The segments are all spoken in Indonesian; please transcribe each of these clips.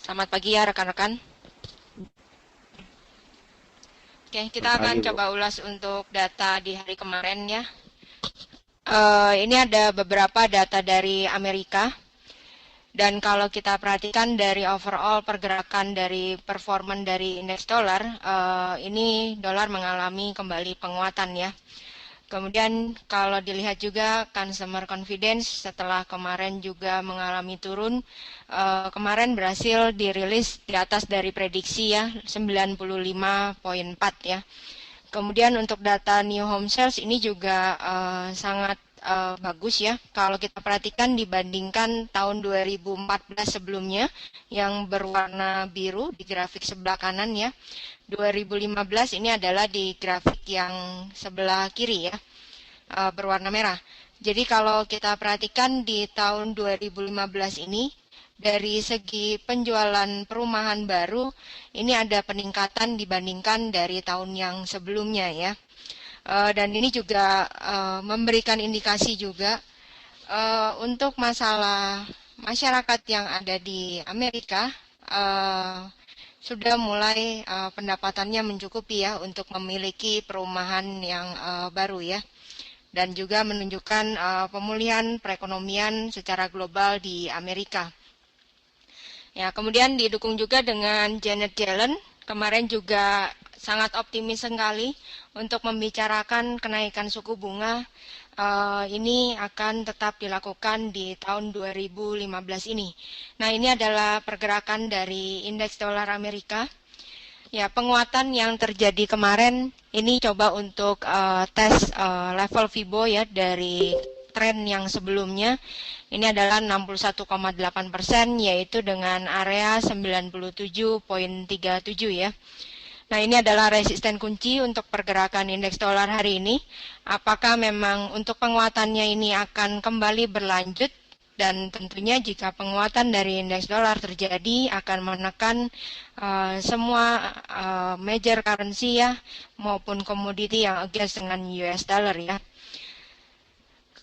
Selamat pagi ya rekan-rekan. Oke, kita Pagi, akan Bu. coba ulas untuk data di hari kemarin ya. Ini ada beberapa data dari Amerika. Dan kalau kita perhatikan dari overall pergerakan dari performan dari indeks dolar, ini dolar mengalami kembali penguatan ya. Kemudian kalau dilihat juga consumer confidence setelah kemarin juga mengalami turun, kemarin berhasil dirilis di atas dari prediksi ya, 95,4 ya. Kemudian untuk data new home sales ini juga sangat bagus ya. Kalau kita perhatikan dibandingkan tahun 2014 sebelumnya yang berwarna biru di grafik sebelah kanan ya. 2015 ini adalah di grafik yang sebelah kiri ya, berwarna merah. Jadi kalau kita perhatikan di tahun 2015 ini, dari segi penjualan perumahan baru, ini ada peningkatan dibandingkan dari tahun yang sebelumnya ya. Dan ini juga memberikan indikasi juga untuk masalah masyarakat yang ada di Amerika, sudah mulai pendapatannya mencukupi ya untuk memiliki perumahan yang baru ya, dan juga menunjukkan pemulihan perekonomian secara global di Amerika. Ya, kemudian didukung juga dengan Janet Yellen, kemarin juga sangat optimis sekali untuk membicarakan kenaikan suku bunga. Ini akan tetap dilakukan di tahun 2015 ini. Nah, ini adalah pergerakan dari indeks dolar Amerika. Ya, penguatan yang terjadi kemarin ini coba untuk tes level Fibo ya dari tren yang sebelumnya. Ini adalah 61,8% yaitu dengan area 97,37 ya. Nah, ini adalah resisten kunci untuk pergerakan indeks dolar hari ini. Apakah memang untuk penguatannya ini akan kembali berlanjut? Dan tentunya jika penguatan dari indeks dolar terjadi akan menekan semua major currency ya, maupun komoditi yang against dengan US dollar ya.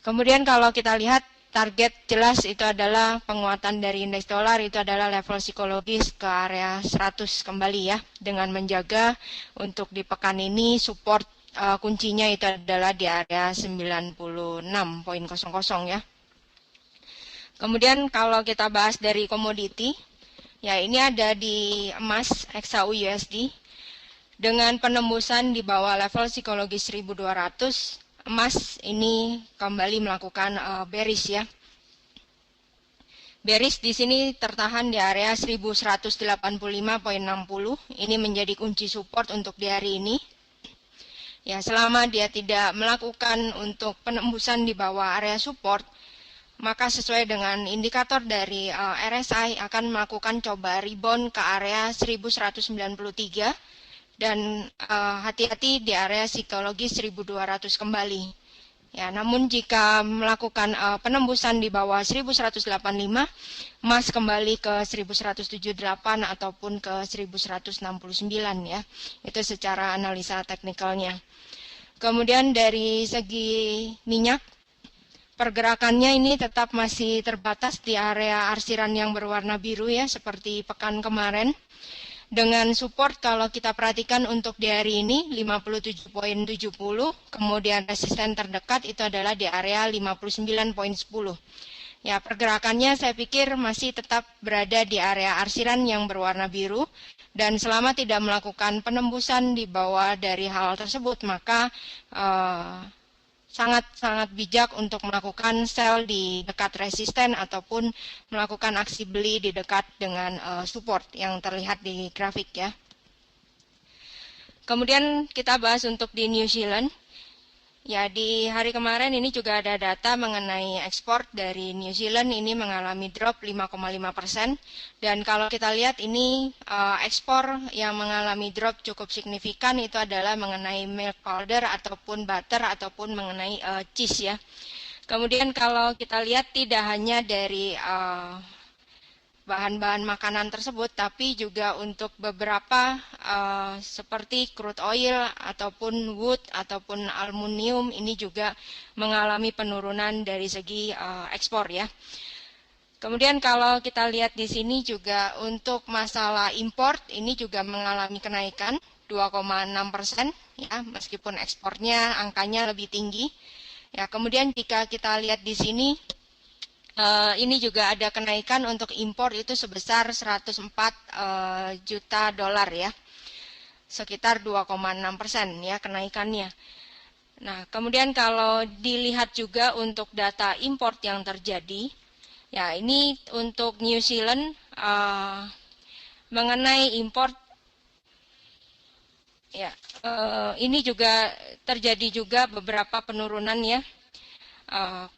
Kemudian kalau kita lihat target jelas itu adalah penguatan dari indeks dolar, itu adalah level psikologis ke area 100 kembali ya, dengan menjaga untuk di pekan ini support kuncinya itu adalah di area 96,00 ya. Kemudian kalau kita bahas dari komoditi, ya ini ada di emas XAU USD dengan penembusan di bawah level psikologis 1200, emas ini kembali melakukan bearish ya. Bearish di sini tertahan di area 1185,60. Ini menjadi kunci support untuk di hari ini. Ya, selama dia tidak melakukan untuk penembusan di bawah area support, maka sesuai dengan indikator dari RSI akan melakukan coba rebound ke area 1193 dan hati-hati di area psikologis 1200 kembali. Ya, namun jika melakukan penembusan di bawah 1185, emas kembali ke 1178 ataupun ke 1169 ya. Itu secara analisa teknikalnya. Kemudian dari segi minyak, pergerakannya ini tetap masih terbatas di area arsiran yang berwarna biru ya, seperti pekan kemarin. Dengan support kalau kita perhatikan untuk di hari ini 57,70, kemudian resisten terdekat itu adalah di area 59,10. Ya, pergerakannya saya pikir masih tetap berada di area arsiran yang berwarna biru, dan selama tidak melakukan penembusan di bawah dari hal tersebut, maka sangat-sangat bijak untuk melakukan sell di dekat resisten ataupun melakukan aksi beli di dekat dengan support yang terlihat di grafik ya. Kemudian kita bahas untuk di New Zealand. Ya, di hari kemarin ini juga ada data mengenai ekspor dari New Zealand, ini mengalami drop 5,5%. Dan kalau kita lihat ini ekspor yang mengalami drop cukup signifikan itu adalah mengenai milk powder ataupun butter ataupun mengenai cheese ya. Kemudian kalau kita lihat tidak hanya dari bahan-bahan makanan tersebut, tapi juga untuk beberapa seperti crude oil ataupun wood ataupun aluminium ini juga mengalami penurunan dari segi ekspor ya. Kemudian kalau kita lihat di sini juga untuk masalah import ini juga mengalami kenaikan 2,6% ya, meskipun ekspornya angkanya lebih tinggi. Ya, kemudian jika kita lihat di sini ini juga ada kenaikan untuk impor itu sebesar 104 juta dolar ya, sekitar 2,6% ya kenaikannya. Nah, kemudian kalau dilihat juga untuk data import yang terjadi, ya ini untuk New Zealand mengenai import, ya ini juga terjadi juga beberapa penurunan ya.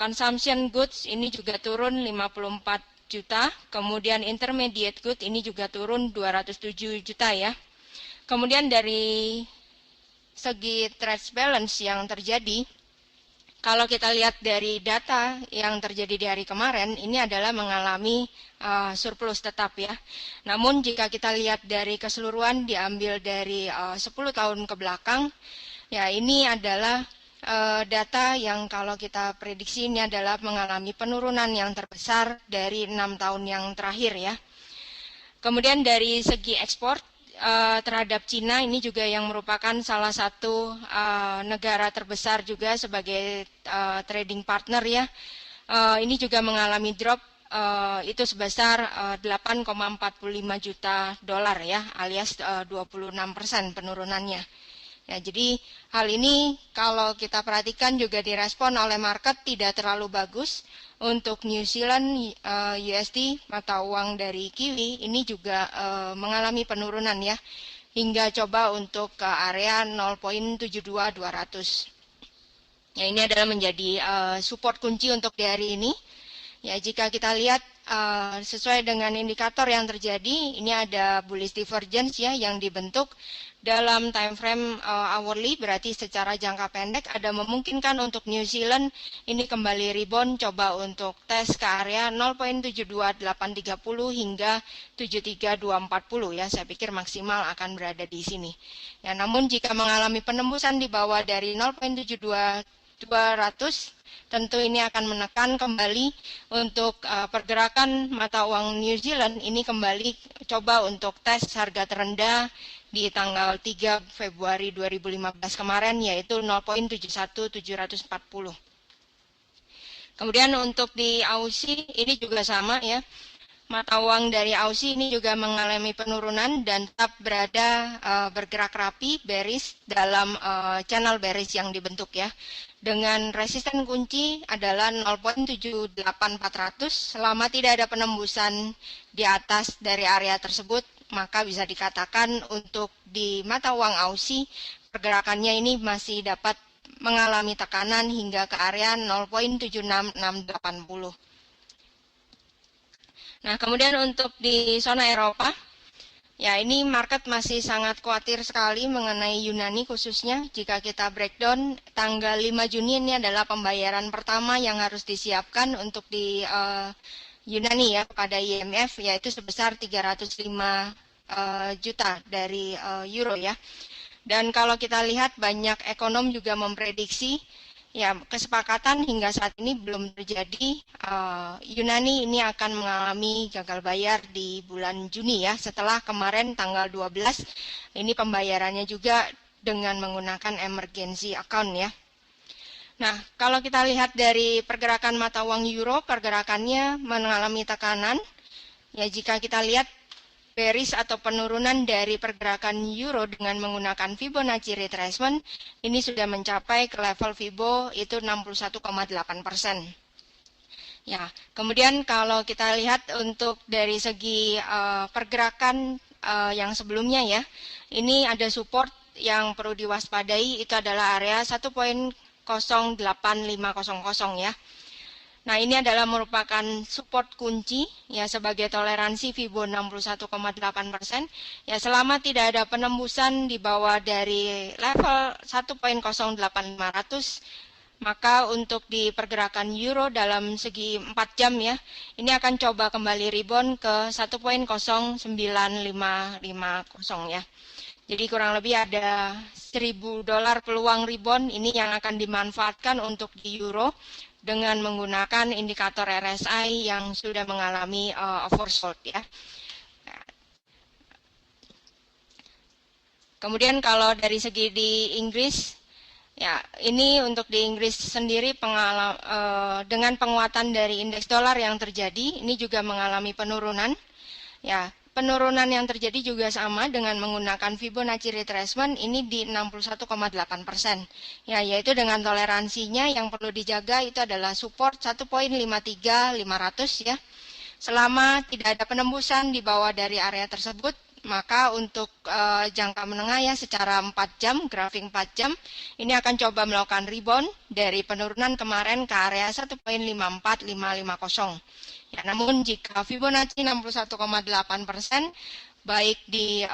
Consumption goods ini juga turun 54 juta, kemudian intermediate goods ini juga turun 207 juta ya. Kemudian dari segi trade balance yang terjadi, kalau kita lihat dari data yang terjadi di hari kemarin, ini adalah mengalami surplus tetap ya. Namun jika kita lihat dari keseluruhan diambil dari 10 tahun ke belakang, ya ini adalah data yang kalau kita prediksi ini adalah mengalami penurunan yang terbesar dari 6 tahun yang terakhir ya. Kemudian dari segi ekspor terhadap Cina ini juga yang merupakan salah satu negara terbesar juga sebagai trading partner ya. Ini juga mengalami drop itu sebesar 8,45 juta dolar ya, alias 26% penurunannya. Ya, jadi hal ini kalau kita perhatikan juga direspon oleh market tidak terlalu bagus. Untuk New Zealand USD mata uang dari Kiwi ini juga mengalami penurunan ya, hingga coba untuk ke area 0.72200. Ya, ini adalah menjadi support kunci untuk di hari ini. Ya, jika kita lihat sesuai dengan indikator yang terjadi, ini ada bullish divergence ya yang dibentuk dalam time frame hourly, berarti secara jangka pendek ada memungkinkan untuk New Zealand ini kembali rebound, coba untuk tes ke area 0.72830 hingga 73240 ya. Saya pikir maksimal akan berada di sini. Ya, namun jika mengalami penembusan di bawah dari 0.72200, tentu ini akan menekan kembali untuk pergerakan mata uang New Zealand ini kembali coba untuk tes harga terendah di tanggal 3 Februari 2015 kemarin, yaitu 0.71740. Kemudian untuk di Aussie ini juga sama ya. Mata uang dari Aussie ini juga mengalami penurunan dan tetap berada bergerak rapi bearish dalam channel bearish yang dibentuk ya. Dengan resisten kunci adalah 0.78400 selama tidak ada penembusan di atas dari area tersebut, maka bisa dikatakan untuk di mata uang Aussie pergerakannya ini masih dapat mengalami tekanan hingga ke area 0.76680. Nah, kemudian untuk di zona Eropa, ya ini market masih sangat khawatir sekali mengenai Yunani khususnya. Jika kita breakdown, tanggal 5 Juni ini adalah pembayaran pertama yang harus disiapkan untuk di Yunani ya kepada IMF, yaitu sebesar 305 juta dari euro ya. Dan kalau kita lihat banyak ekonom juga memprediksi ya kesepakatan hingga saat ini belum terjadi. Yunani ini akan mengalami gagal bayar di bulan Juni ya, setelah kemarin tanggal 12 ini pembayarannya juga dengan menggunakan emergency account ya. Nah, kalau kita lihat dari pergerakan mata uang euro, pergerakannya mengalami tekanan. Ya, jika kita lihat bearish atau penurunan dari pergerakan euro dengan menggunakan Fibonacci retracement, ini sudah mencapai ke level Fibo itu 61,8%. Ya, kemudian kalau kita lihat untuk dari segi pergerakan yang sebelumnya ya, ini ada support yang perlu diwaspadai, itu adalah area 1.08500 ya. Nah, ini adalah merupakan support kunci ya sebagai toleransi Fibo 61,8%. Ya, selama tidak ada penembusan di bawah dari level 1.08500, maka untuk di pergerakan euro dalam segi 4 jam ya, ini akan coba kembali rebound ke 1.09550 ya. Jadi kurang lebih ada $1.000 peluang rebound ini yang akan dimanfaatkan untuk di euro. dengan menggunakan indikator RSI yang sudah mengalami oversold ya. Kemudian kalau dari segi di Inggris, ya ini untuk di Inggris sendiri dengan penguatan dari indeks dolar yang terjadi, ini juga mengalami penurunan. Ya, penurunan yang terjadi juga sama dengan menggunakan Fibonacci retracement ini di 61,8%. Ya, yaitu dengan toleransinya yang perlu dijaga itu adalah support 1.53500 ya. Selama tidak ada penembusan di bawah dari area tersebut, maka untuk jangka menengah ya secara 4 jam, grafik 4 jam, ini akan coba melakukan rebound dari penurunan kemarin ke area 1.54550. Ya, namun jika Fibonacci 61,8%, baik di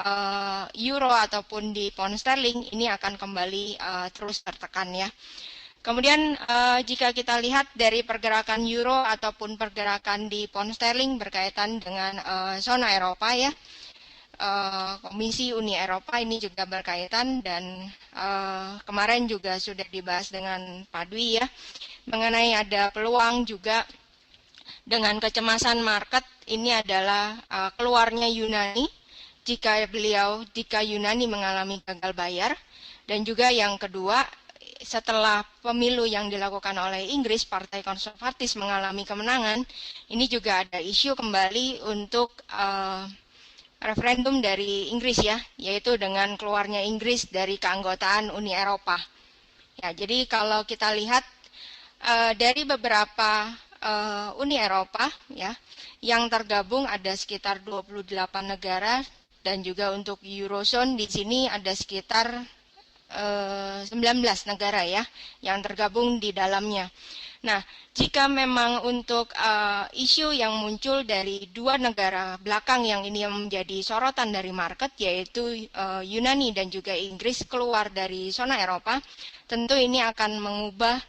euro ataupun di pound sterling, ini akan kembali terus tertekan ya. Kemudian jika kita lihat dari pergerakan euro ataupun pergerakan di pound sterling berkaitan dengan zona Eropa ya, Komisi Uni Eropa ini juga berkaitan dan kemarin juga sudah dibahas dengan Pak Dwi ya, mengenai ada peluang juga dengan kecemasan market ini adalah keluarnya Yunani jika Yunani mengalami gagal bayar, dan juga yang kedua setelah pemilu yang dilakukan oleh Inggris, Partai Konservatif mengalami kemenangan, ini juga ada isu kembali untuk referendum dari Inggris ya, yaitu dengan keluarnya Inggris dari keanggotaan Uni Eropa. Ya, jadi kalau kita lihat dari beberapa Uni Eropa ya, yang tergabung ada sekitar 28 negara, dan juga untuk Eurozone di sini ada sekitar 19 negara ya yang tergabung di dalamnya. Nah, jika memang untuk isu yang muncul dari dua negara belakang yang ini yang menjadi sorotan dari market, yaitu Yunani dan juga Inggris keluar dari zona Eropa, tentu ini akan mengubah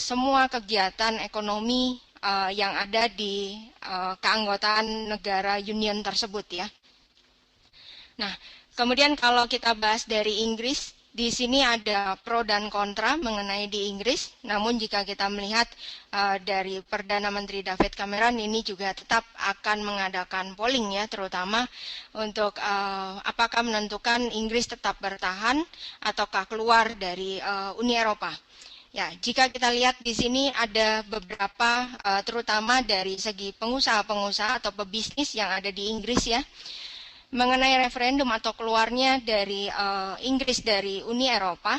semua kegiatan ekonomi yang ada di keanggotaan negara Union tersebut ya. Nah, kemudian kalau kita bahas dari Inggris, di sini ada pro dan kontra mengenai di Inggris. Namun jika kita melihat dari Perdana Menteri David Cameron ini juga tetap akan mengadakan polling ya, terutama untuk apakah menentukan Inggris tetap bertahan ataukah keluar dari Uni Eropa. Ya, jika kita lihat di sini ada beberapa terutama dari segi pengusaha-pengusaha atau pebisnis yang ada di Inggris ya, mengenai referendum atau keluarnya dari Inggris dari Uni Eropa,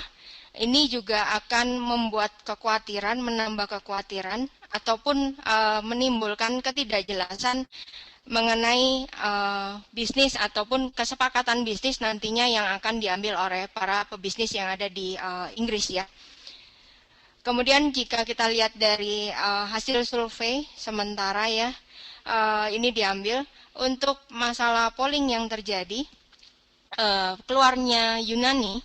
ini juga akan membuat kekhawatiran, menambah kekhawatiran ataupun menimbulkan ketidakjelasan mengenai bisnis ataupun kesepakatan bisnis nantinya yang akan diambil oleh para pebisnis yang ada di Inggris ya. Kemudian jika kita lihat dari hasil survei sementara ya, ini diambil untuk masalah polling yang terjadi keluarnya Yunani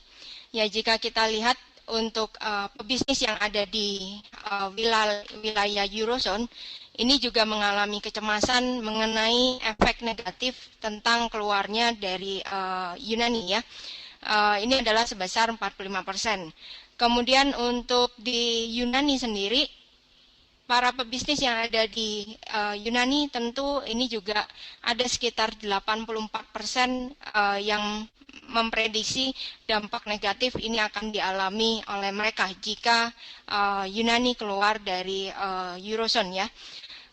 ya, jika kita lihat untuk pebisnis yang ada di wilayah Eurozone ini juga mengalami kecemasan mengenai efek negatif tentang keluarnya dari Yunani ya. Ini adalah sebesar 45%. Kemudian untuk di Yunani sendiri, para pebisnis yang ada di Yunani tentu ini juga ada sekitar 84% yang memprediksi dampak negatif ini akan dialami oleh mereka jika Yunani keluar dari Eurozone ya.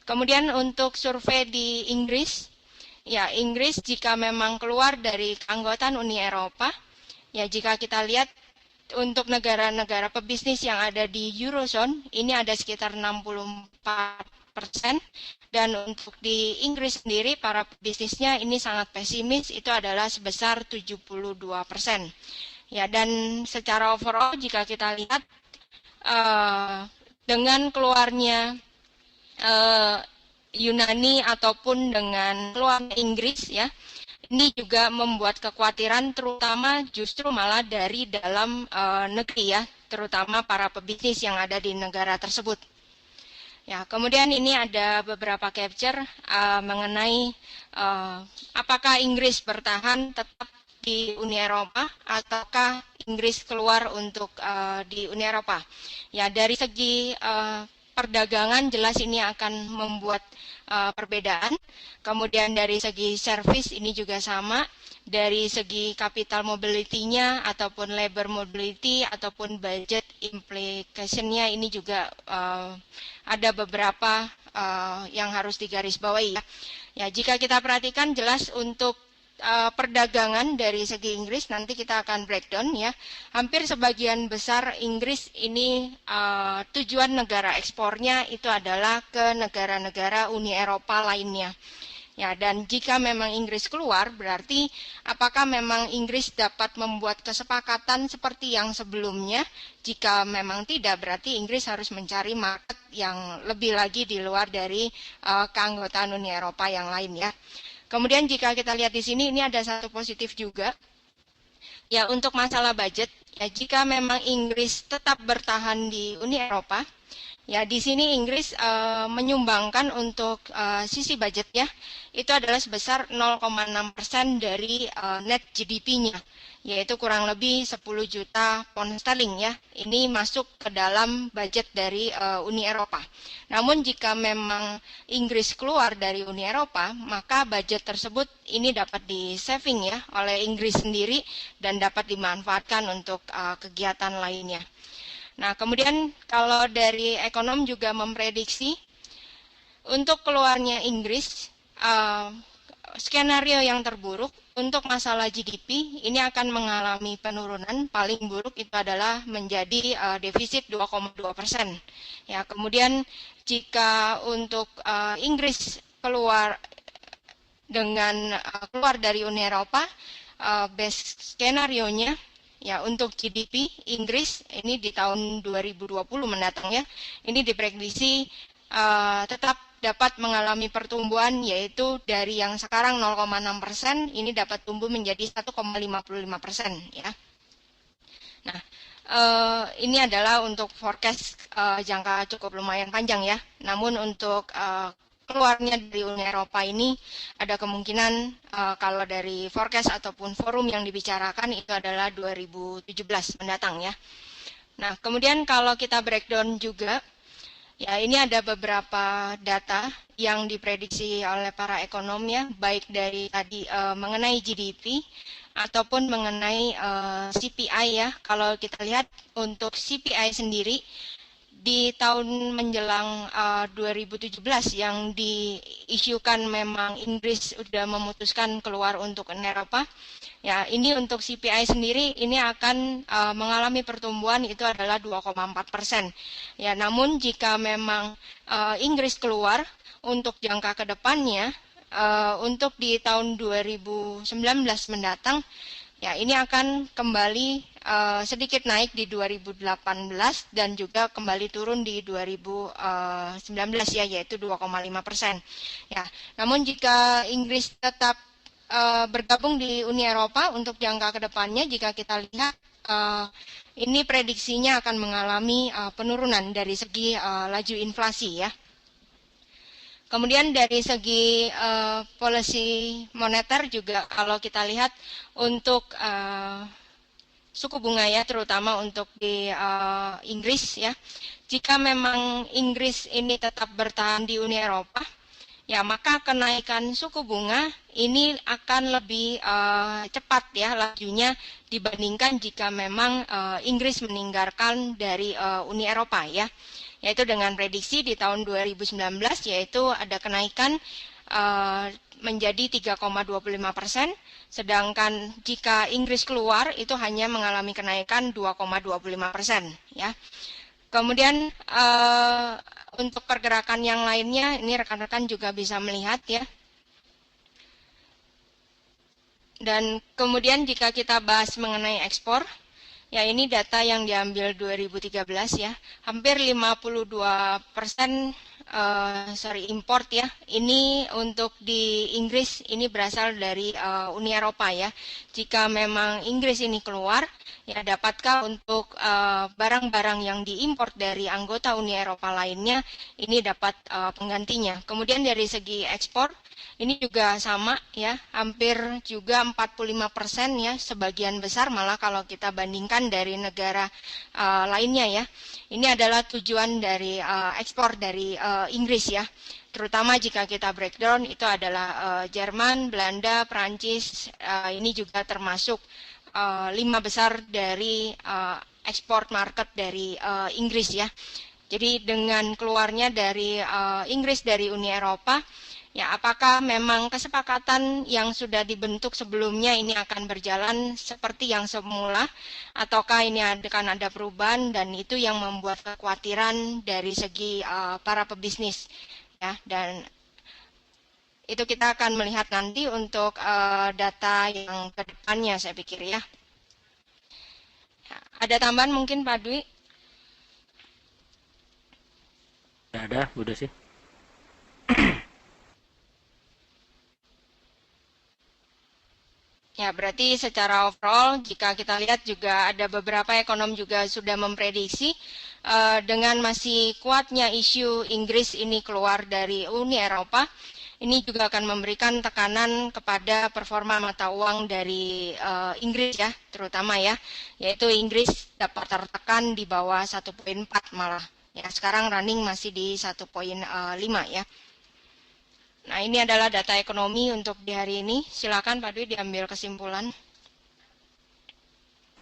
Kemudian untuk survei di Inggris, ya Inggris jika memang keluar dari keanggotaan Uni Eropa, ya jika kita lihat untuk negara-negara pebisnis yang ada di Eurozone, ini ada sekitar 64%. Dan untuk di Inggris sendiri, para pebisnisnya ini sangat pesimis, itu adalah sebesar 72%. Ya, dan secara overall jika kita lihat, dengan keluarnya Yunani ataupun dengan keluarnya Inggris ya, ini juga membuat kekhawatiran terutama justru malah dari dalam negeri ya, terutama para pebisnis yang ada di negara tersebut. Ya, kemudian ini ada beberapa capture mengenai apakah Inggris bertahan tetap di Uni Eropa ataukah Inggris keluar untuk di Uni Eropa. Ya, dari segi perdagangan jelas ini akan membuat perbedaan. Kemudian dari segi service ini juga sama. Dari segi capital mobility-nya ataupun labor mobility ataupun budget implication-nya ini juga ada beberapa yang harus digarisbawahi ya. Ya, jika kita perhatikan jelas untuk perdagangan dari segi Inggris nanti kita akan breakdown ya. Hampir sebagian besar Inggris ini tujuan negara ekspornya itu adalah ke negara-negara Uni Eropa lainnya. Ya, dan jika memang Inggris keluar, berarti apakah memang Inggris dapat membuat kesepakatan seperti yang sebelumnya? Jika memang tidak, berarti Inggris harus mencari market yang lebih lagi di luar dari keanggotaan Uni Eropa yang lain ya. Kemudian jika kita lihat di sini, ini ada satu positif juga. Ya, untuk masalah budget, ya jika memang Inggris tetap bertahan di Uni Eropa, ya, di sini Inggris menyumbangkan untuk sisi budget ya, itu adalah sebesar 0,6% dari net GDP-nya, yaitu kurang lebih 10 juta pound sterling ya. Ini masuk ke dalam budget dari Uni Eropa. Namun jika memang Inggris keluar dari Uni Eropa, maka budget tersebut ini dapat di-saving ya oleh Inggris sendiri dan dapat dimanfaatkan untuk kegiatan lainnya. Nah, kemudian kalau dari ekonom juga memprediksi untuk keluarnya Inggris, skenario yang terburuk untuk masalah GDP ini akan mengalami penurunan. Paling buruk itu adalah menjadi defisit 2,2%. Ya, kemudian jika untuk Inggris keluar dengan keluar dari Uni Eropa, best skenario-nya ya untuk GDP Inggris ini di tahun 2020 mendatang ya, ini diprediksi tetap dapat mengalami pertumbuhan, yaitu dari yang sekarang 0,6% ini dapat tumbuh menjadi 1,55% ya. Nah, ini adalah untuk forecast jangka cukup lumayan panjang ya. Namun untuk keluarnya dari Uni Eropa ini ada kemungkinan kalau dari forecast ataupun forum yang dibicarakan itu adalah 2017 mendatang ya. Nah, kemudian kalau kita breakdown juga, ya ini ada beberapa data yang diprediksi oleh para ekonom ya, baik dari tadi mengenai GDP ataupun mengenai CPI ya. Kalau kita lihat untuk CPI sendiri, di tahun menjelang 2017 yang diisukan memang Inggris sudah memutuskan keluar untuk Uni Eropa. Ya, ini untuk CPI sendiri ini akan mengalami pertumbuhan itu adalah 2,4%. Ya, namun jika memang Inggris keluar untuk jangka ke depannya, untuk di tahun 2019 mendatang, ya ini akan kembali sedikit naik di 2018 dan juga kembali turun di 2019 ya, yaitu 2,5%. Ya, namun jika Inggris tetap bergabung di Uni Eropa untuk jangka kedepannya, jika kita lihat ini prediksinya akan mengalami penurunan dari segi laju inflasi ya. Kemudian dari segi policy moneter juga kalau kita lihat untuk suku bunga ya, terutama untuk di Inggris ya. Jika memang Inggris ini tetap bertahan di Uni Eropa, ya maka kenaikan suku bunga ini akan lebih cepat ya lajunya dibandingkan jika memang Inggris meninggalkan dari Uni Eropa ya. Yaitu dengan prediksi di tahun 2019 yaitu ada kenaikan menjadi 3,25%, sedangkan jika Inggris keluar itu hanya mengalami kenaikan 2,25% ya. Kemudian untuk pergerakan yang lainnya ini rekan-rekan juga bisa melihat ya. Dan kemudian jika kita bahas mengenai ekspor, ya ini data yang diambil 2013 ya, hampir 52% import ya. Ini untuk di Inggris ini berasal dari Uni Eropa ya. Jika memang Inggris ini keluar, ya dapatkah untuk barang-barang yang diimpor dari anggota Uni Eropa lainnya ini dapat penggantinya. Kemudian dari segi ekspor, Ini juga sama ya, hampir juga 45% ya, sebagian besar malah kalau kita bandingkan dari negara lainnya ya. Ini adalah tujuan dari ekspor dari Inggris ya. Terutama jika kita breakdown itu adalah Jerman, Belanda, Prancis, ini juga termasuk 5 besar dari ekspor market dari Inggris ya. Jadi dengan keluarnya dari Inggris dari Uni Eropa, ya apakah memang kesepakatan yang sudah dibentuk sebelumnya ini akan berjalan seperti yang semula, ataukah ini akan ada perubahan, dan itu yang membuat kekhawatiran dari segi para pebisnis ya. Dan itu kita akan melihat nanti untuk data yang kedepannya saya pikir ya. Ada tambahan mungkin Pak Dwi? Ada, udah sih. Ya, berarti secara overall jika kita lihat juga ada beberapa ekonom juga sudah memprediksi dengan masih kuatnya isu Inggris ini keluar dari Uni Eropa, ini juga akan memberikan tekanan kepada performa mata uang dari Inggris ya, terutama ya, yaitu Inggris dapat tertekan di bawah 1,4 malah. Ya, sekarang running masih di 1,5 ya. Nah, ini adalah data ekonomi untuk di hari ini. Silakan Pak Dwi diambil kesimpulan.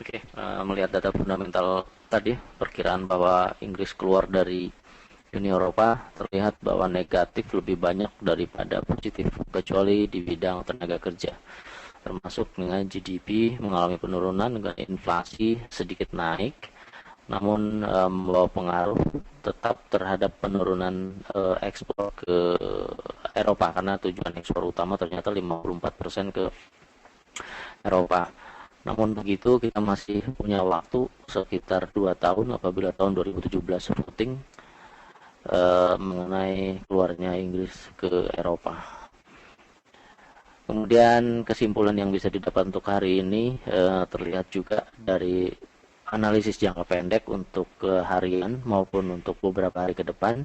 Oke, melihat data fundamental tadi, perkiraan bahwa Inggris keluar dari Uni Eropa terlihat bahwa negatif lebih banyak daripada positif, kecuali di bidang tenaga kerja. Termasuk dengan GDP mengalami penurunan dengan inflasi sedikit naik, namun membawa pengaruh tetap terhadap penurunan ekspor ke Eropa, karena tujuan ekspor utama ternyata 54% ke Eropa. Namun begitu, kita masih punya waktu sekitar 2 tahun apabila tahun 2017 voting mengenai keluarnya Inggris ke Eropa. Kemudian kesimpulan yang bisa didapat untuk hari ini terlihat juga dari analisis jangka pendek untuk harian maupun untuk beberapa hari ke depan.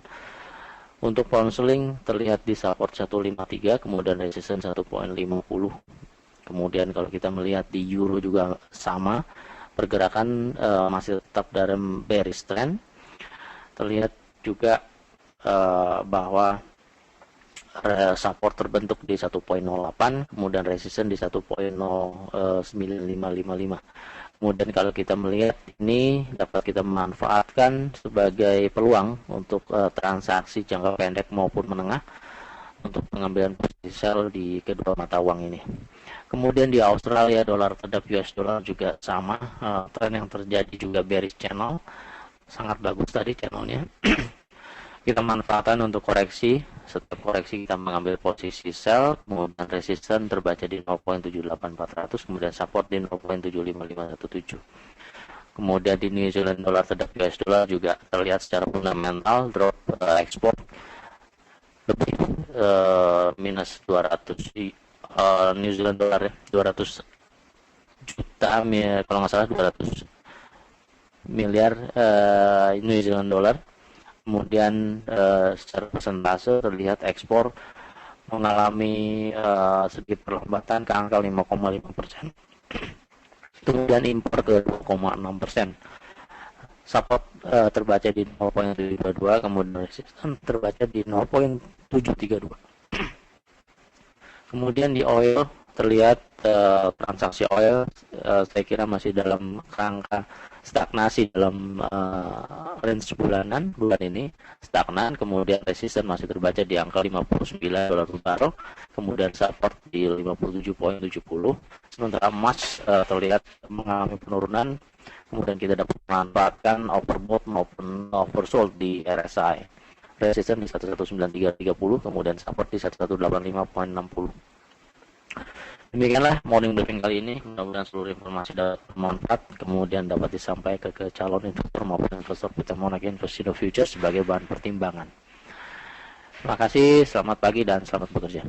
Untuk pound sterling terlihat di support 153, kemudian resistance 1.50. Kemudian kalau kita melihat di euro juga sama, pergerakan masih tetap dalam bearish trend. Terlihat juga bahwa support terbentuk di 1.08, kemudian resistance di 1.09555. Kemudian kalau kita melihat ini dapat kita manfaatkan sebagai peluang untuk transaksi jangka pendek maupun menengah untuk pengambilan posisi sell di kedua mata uang ini. Kemudian di Australia, dolar terhadap US dollar juga sama, tren yang terjadi juga bearish channel, sangat bagus tadi channelnya. Kita manfaatkan untuk koreksi, setiap koreksi kita mengambil posisi sell, kemudian resistance terbaca di 0.78400, kemudian support di 0.75517. Kemudian di New Zealand dollar terhadap US dollar juga terlihat secara fundamental drop ekspor lebih minus 200 New Zealand dollar ya, 200 juta kalau nggak salah 200 miliar New Zealand dollar. Kemudian secara persentase terlihat ekspor mengalami sedikit perlambatan ke angka 5,5%. Kemudian impor ke 2,6%. Support terbaca di 0.722, kemudian resistance terbaca di 0.732. Kemudian di oil terlihat transaksi oil saya kira masih dalam rangka stagnasi dalam range bulan ini stagnan, kemudian resisten masih terbaca di angka 59 dolar per barrel, kemudian support di 57.70, sementara emas terlihat mengalami penurunan, kemudian kita dapat memanfaatkan overbought maupun oversold di RSI, resisten di 119.30, kemudian support di 185.60. Demikianlah morning briefing kali ini. Mudah-mudahan seluruh informasi dapat bermanfaat, kemudian dapat disampaikan ke calon investor maupun investor kita mau lagi invest in the future sebagai bahan pertimbangan. Terima kasih, selamat pagi dan selamat bekerja.